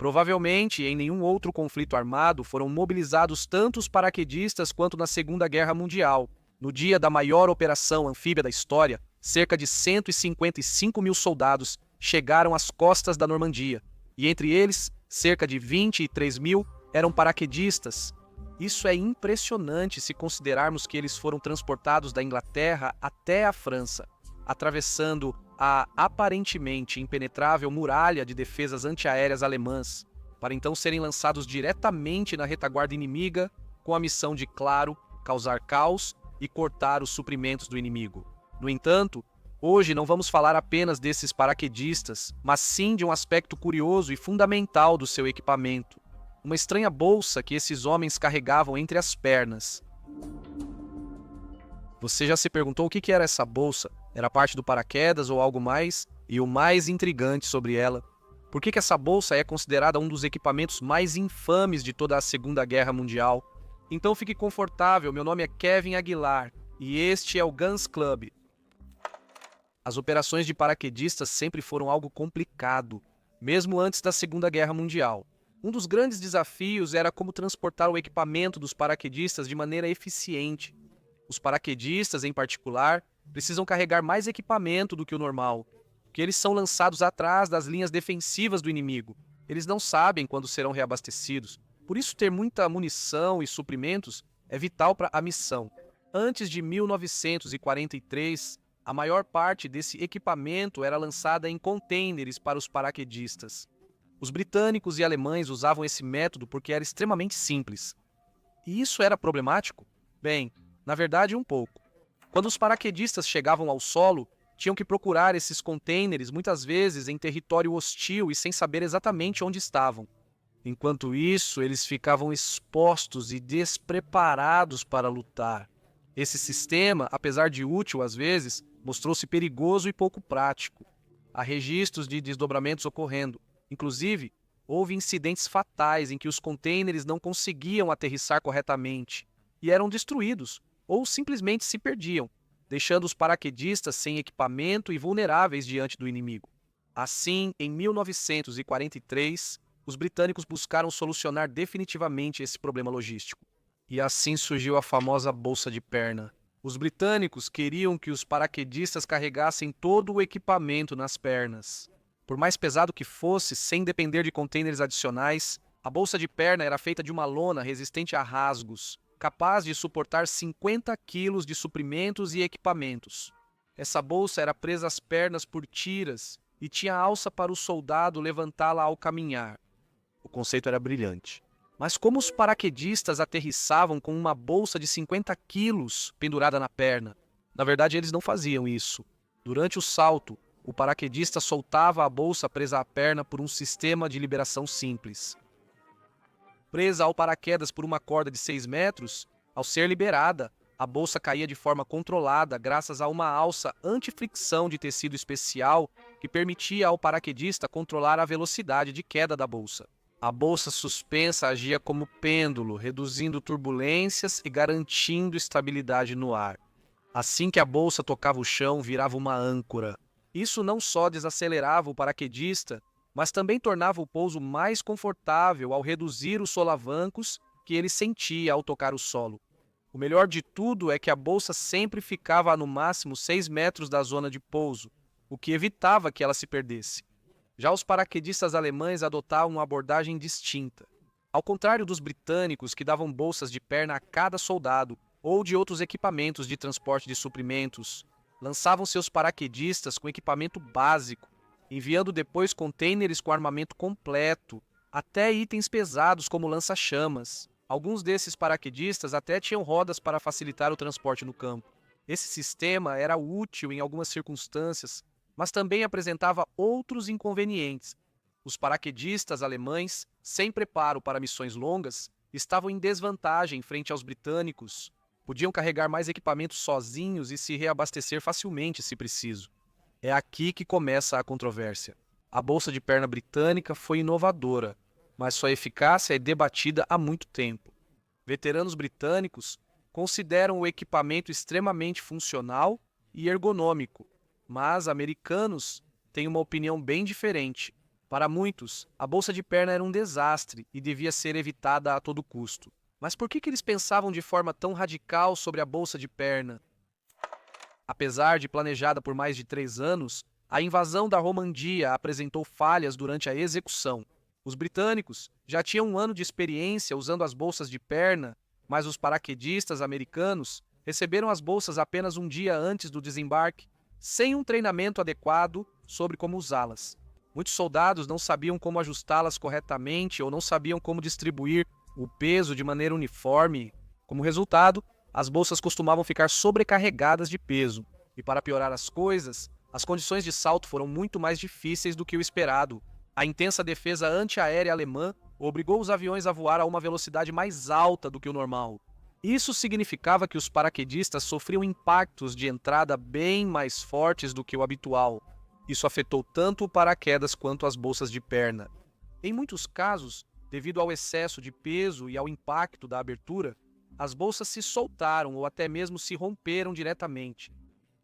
Provavelmente, em nenhum outro conflito armado foram mobilizados tantos paraquedistas quanto na Segunda Guerra Mundial. No dia da maior operação anfíbia da história, cerca de 155 mil soldados chegaram às costas da Normandia, e entre eles, cerca de 23 mil eram paraquedistas. Isso é impressionante se considerarmos que eles foram transportados da Inglaterra até a França, atravessando a aparentemente impenetrável muralha de defesas antiaéreas alemãs, para então serem lançados diretamente na retaguarda inimiga, com a missão de, claro, causar caos e cortar os suprimentos do inimigo. No entanto, hoje não vamos falar apenas desses paraquedistas, mas sim de um aspecto curioso e fundamental do seu equipamento: uma estranha bolsa que esses homens carregavam entre as pernas. Você já se perguntou o que era essa bolsa? Era parte do paraquedas ou algo mais? E o mais intrigante sobre ela: por que essa bolsa é considerada um dos equipamentos mais infames de toda a Segunda Guerra Mundial? Então fique confortável, meu nome é Kevin Aguilar e este é o Guns Club. As operações de paraquedistas sempre foram algo complicado, mesmo antes da Segunda Guerra Mundial. Um dos grandes desafios era como transportar o equipamento dos paraquedistas de maneira eficiente. Os paraquedistas, em particular, precisam carregar mais equipamento do que o normal, porque eles são lançados atrás das linhas defensivas do inimigo. Eles não sabem quando serão reabastecidos. Por isso, ter muita munição e suprimentos é vital para a missão. Antes de 1943, a maior parte desse equipamento era lançada em contêineres para os paraquedistas. Os britânicos e alemães usavam esse método porque era extremamente simples. E isso era problemático? Bem, na verdade, um pouco. Quando os paraquedistas chegavam ao solo, tinham que procurar esses contêineres muitas vezes em território hostil e sem saber exatamente onde estavam. Enquanto isso, eles ficavam expostos e despreparados para lutar. Esse sistema, apesar de útil às vezes, mostrou-se perigoso e pouco prático. Há registros de desdobramentos ocorrendo. Inclusive, houve incidentes fatais em que os contêineres não conseguiam aterrissar corretamente e eram destruídos ou simplesmente se perdiam, deixando os paraquedistas sem equipamento e vulneráveis diante do inimigo. Assim, em 1943, os britânicos buscaram solucionar definitivamente esse problema logístico. E assim surgiu a famosa bolsa de perna. Os britânicos queriam que os paraquedistas carregassem todo o equipamento nas pernas. Por mais pesado que fosse, sem depender de contêineres adicionais, a bolsa de perna era feita de uma lona resistente a rasgos, capaz de suportar 50 quilos de suprimentos e equipamentos. Essa bolsa era presa às pernas por tiras e tinha alça para o soldado levantá-la ao caminhar. O conceito era brilhante. Mas como os paraquedistas aterrissavam com uma bolsa de 50 quilos pendurada na perna? Na verdade, eles não faziam isso. Durante o salto, o paraquedista soltava a bolsa presa à perna por um sistema de liberação simples. Presa ao paraquedas por uma corda de 6 metros, ao ser liberada, a bolsa caía de forma controlada graças a uma alça anti-fricção de tecido especial que permitia ao paraquedista controlar a velocidade de queda da bolsa. A bolsa suspensa agia como pêndulo, reduzindo turbulências e garantindo estabilidade no ar. Assim que a bolsa tocava o chão, virava uma âncora. Isso não só desacelerava o paraquedista, mas também tornava o pouso mais confortável ao reduzir os solavancos que ele sentia ao tocar o solo. O melhor de tudo é que a bolsa sempre ficava a no máximo 6 metros da zona de pouso, o que evitava que ela se perdesse. Já os paraquedistas alemães adotavam uma abordagem distinta. Ao contrário dos britânicos, que davam bolsas de perna a cada soldado, ou de outros equipamentos de transporte de suprimentos, lançavam seus paraquedistas com equipamento básico, enviando depois contêineres com armamento completo, até itens pesados como lança-chamas. Alguns desses paraquedistas até tinham rodas para facilitar o transporte no campo. Esse sistema era útil em algumas circunstâncias, mas também apresentava outros inconvenientes. Os paraquedistas alemães, sem preparo para missões longas, estavam em desvantagem frente aos britânicos. Podiam carregar mais equipamentos sozinhos e se reabastecer facilmente se preciso. É aqui que começa a controvérsia. A bolsa de perna britânica foi inovadora, mas sua eficácia é debatida há muito tempo. Veteranos britânicos consideram o equipamento extremamente funcional e ergonômico, mas americanos têm uma opinião bem diferente. Para muitos, a bolsa de perna era um desastre e devia ser evitada a todo custo. Mas por que eles pensavam de forma tão radical sobre a bolsa de perna? Apesar de planejada por mais de 3 anos, a invasão da Romandia apresentou falhas durante a execução. Os britânicos já tinham um ano de experiência usando as bolsas de perna, mas os paraquedistas americanos receberam as bolsas apenas um dia antes do desembarque, sem um treinamento adequado sobre como usá-las. Muitos soldados não sabiam como ajustá-las corretamente ou não sabiam como distribuir o peso de maneira uniforme. Como resultado, as bolsas costumavam ficar sobrecarregadas de peso. E para piorar as coisas, as condições de salto foram muito mais difíceis do que o esperado. A intensa defesa antiaérea alemã obrigou os aviões a voar a uma velocidade mais alta do que o normal. Isso significava que os paraquedistas sofriam impactos de entrada bem mais fortes do que o habitual. Isso afetou tanto o paraquedas quanto as bolsas de perna. Em muitos casos, devido ao excesso de peso e ao impacto da abertura, as bolsas se soltaram ou até mesmo se romperam diretamente,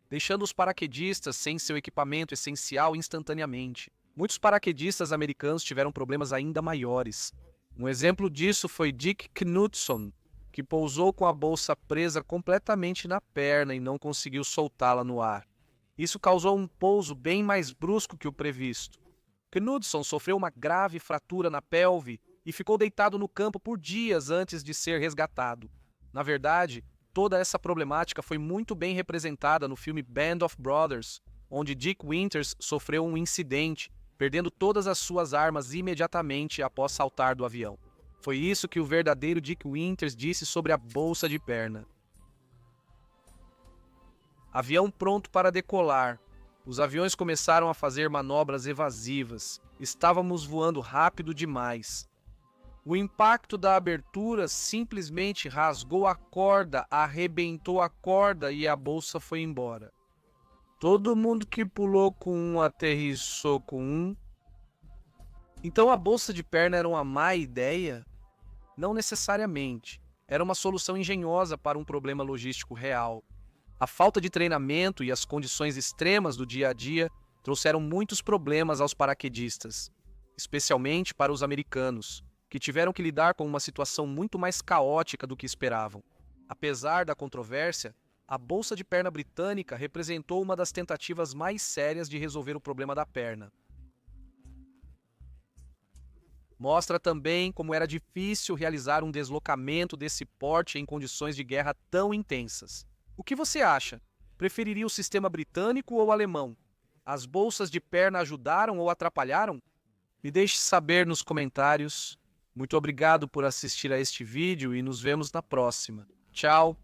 deixando os paraquedistas sem seu equipamento essencial instantaneamente. Muitos paraquedistas americanos tiveram problemas ainda maiores. Um exemplo disso foi Dick Knudson, que pousou com a bolsa presa completamente na perna e não conseguiu soltá-la no ar. Isso causou um pouso bem mais brusco que o previsto. Knudson sofreu uma grave fratura na pelve e ficou deitado no campo por dias antes de ser resgatado. Na verdade, toda essa problemática foi muito bem representada no filme Band of Brothers, onde Dick Winters sofreu um incidente, perdendo todas as suas armas imediatamente após saltar do avião. Foi isso que o verdadeiro Dick Winters disse sobre a bolsa de perna. Avião pronto para decolar. Os aviões começaram a fazer manobras evasivas. Estávamos voando rápido demais. O impacto da abertura simplesmente rasgou a corda, arrebentou a corda e a bolsa foi embora. Todo mundo que pulou com um aterrissou com um. Então a bolsa de perna era uma má ideia? Não necessariamente. Era uma solução engenhosa para um problema logístico real. A falta de treinamento e as condições extremas do dia a dia trouxeram muitos problemas aos paraquedistas, especialmente para os americanos, que tiveram que lidar com uma situação muito mais caótica do que esperavam. Apesar da controvérsia, a bolsa de perna britânica representou uma das tentativas mais sérias de resolver o problema da perna. Mostra também como era difícil realizar um deslocamento desse porte em condições de guerra tão intensas. O que você acha? Preferiria o sistema britânico ou alemão? As bolsas de perna ajudaram ou atrapalharam? Me deixe saber nos comentários. Muito obrigado por assistir a este vídeo e nos vemos na próxima. Tchau!